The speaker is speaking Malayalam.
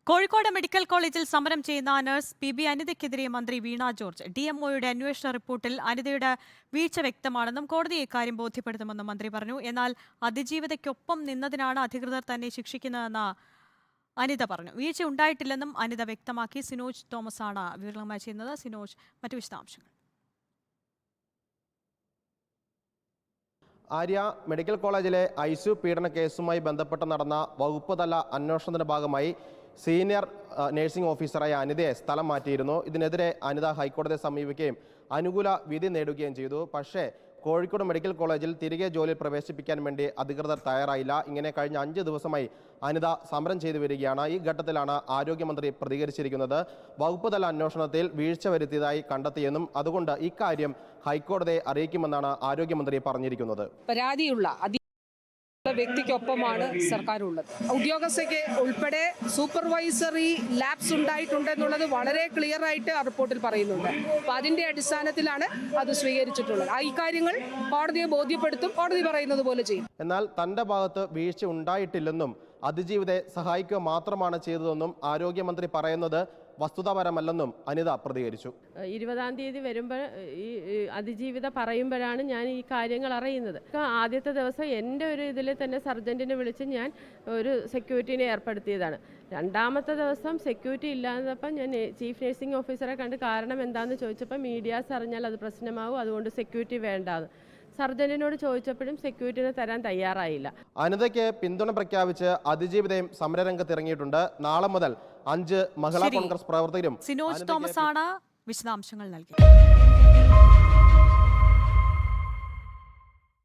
കോഴിക്കോട് മെഡിക്കൽ കോളേജിൽ സമരം ചെയ്യുന്ന നഴ്സ് പി ബി അനിതയ്ക്കെതിരെ മന്ത്രി വീണ ജോർജ് ഡിഎംഒയുടെ അന്വേഷണ റിപ്പോർട്ടിൽ അനിതയുടെ വീഴ്ച വ്യക്തമാണെന്നും കോടതിയെ ഇക്കാര്യം ബോധ്യപ്പെടുത്തുമെന്നും മന്ത്രി പറഞ്ഞു. എന്നാൽ അതിജീവിതയ്ക്കൊപ്പം നിന്നതിനാണ് അധികൃതർ തന്നെ ശിക്ഷിക്കുന്നതെന്ന് അനിത പറഞ്ഞു. വീഴ്ച ഉണ്ടായിട്ടില്ലെന്നും അനിത വ്യക്തമാക്കി. സിനോജ് തോമസ് ആണ് വിവരങ്ങളുമായി ചെയ്യുന്നത്. സിനോജ്, മറ്റു വിശദാംശങ്ങൾ. ആര്യ, മെഡിക്കൽ കോളേജിലെ ഐസിയു പീഡന കേസുമായി ബന്ധപ്പെട്ട് നടന്ന വകുപ്പ് തല അന്വേഷണത്തിന്റെ ഭാഗമായി സീനിയർ നഴ്സിംഗ് ഓഫീസറായ അനിതയെ സ്ഥലം മാറ്റിയിരുന്നു. ഇതിനെതിരെ അനിത ഹൈക്കോടതിയെ സമീപിക്കുകയും അനുകൂല വിധി നേടുകയും ചെയ്തു. പക്ഷേ കോഴിക്കോട് മെഡിക്കൽ കോളേജിൽ തിരികെ ജോലിയിൽ പ്രവേശിപ്പിക്കാൻ വേണ്ടി അധികൃതർ തയ്യാറായില്ല. ഇങ്ങനെ കഴിഞ്ഞ 5 ദിവസമായി അനിത സമരം ചെയ്തു വരികയാണ്. ഈ ഘട്ടത്തിലാണ് ആരോഗ്യമന്ത്രി പ്രതികരിച്ചിരിക്കുന്നത്. വകുപ്പ് തല അന്വേഷണത്തിൽ വീഴ്ച വരുത്തിയതായി കണ്ടെത്തിയെന്നും അതുകൊണ്ട് ഇക്കാര്യം ഹൈക്കോടതിയെ അറിയിക്കുമെന്നാണ് ആരോഗ്യമന്ത്രി പറഞ്ഞിരിക്കുന്നത്. പരാതിയുള്ള വ്യക്തിക്കൊപ്പമാണ് സർക്കാരുള്ളത്. ഉദ്യോഗസ്ഥയ്ക്ക് ഉൾപ്പെടെ സൂപ്പർവൈസറി ലാബ്സ് ഉണ്ടായിട്ടുണ്ടെന്നുള്ളത് വളരെ ക്ലിയർ ആയിട്ട് ആ റിപ്പോർട്ടിൽ പറയുന്നുണ്ട്. അപ്പോൾ അതിന്റെ അടിസ്ഥാനത്തിലാണ് അത് സ്വീകരിച്ചിട്ടുള്ളത്. ഈ കാര്യങ്ങൾ കോടതിയെ ബോധ്യപ്പെടുത്തും, കോടതി പറയുന്നത് പോലെ ചെയ്യും. എന്നാൽ തന്റെ ഭാഗത്ത് വീഴ്ച ഉണ്ടായിട്ടില്ലെന്നും അതിജീവിതയെ സഹായിക്കുക മാത്രമാണ് ചെയ്തതെന്നും ആരോഗ്യമന്ത്രി പറയുന്നത് വസ്തുതാപരമല്ലെന്നും അനിത പ്രതികരിച്ചു. 20-ാം തീയതി വരുമ്പോൾ ഈ അതിജീവിത പറയുമ്പോഴാണ് ഞാൻ ഈ കാര്യങ്ങൾ അറിയുന്നത്. ആദ്യത്തെ ദിവസം എൻ്റെ ഒരു ഇതിൽ തന്നെ സർജൻറ്റിനെ വിളിച്ച് ഞാൻ ഒരു സെക്യൂരിറ്റിനെ ഏർപ്പെടുത്തിയതാണ്. രണ്ടാമത്തെ ദിവസം സെക്യൂരിറ്റി ഇല്ലാത്തപ്പോൾ ഞാൻ ചീഫ് നഴ്സിംഗ് ഓഫീസറെ കണ്ട് കാരണം എന്താണെന്ന് ചോദിച്ചപ്പോൾ മീഡിയാസ് അറിഞ്ഞാൽ അത് പ്രശ്നമാവും, അതുകൊണ്ട് സെക്യൂരിറ്റി വേണ്ടാന്ന്. സർജന്റിനോട് ചോദിച്ചപ്പോഴും സെക്യൂരിറ്റിനെ തരാൻ തയ്യാറായില്ല. അനിതയ്ക്ക് പിന്തുണ പ്രഖ്യാപിച്ച് അതിജീവിതയും സമരരംഗത്ത് ഇറങ്ങിയിട്ടുണ്ട്. നാളെ മുതൽ 5 മഹിളാ കോൺഗ്രസ് പ്രവർത്തകരും. സിനോജ് തോമസ് ആണ് വിശദാംശങ്ങൾ നൽകി.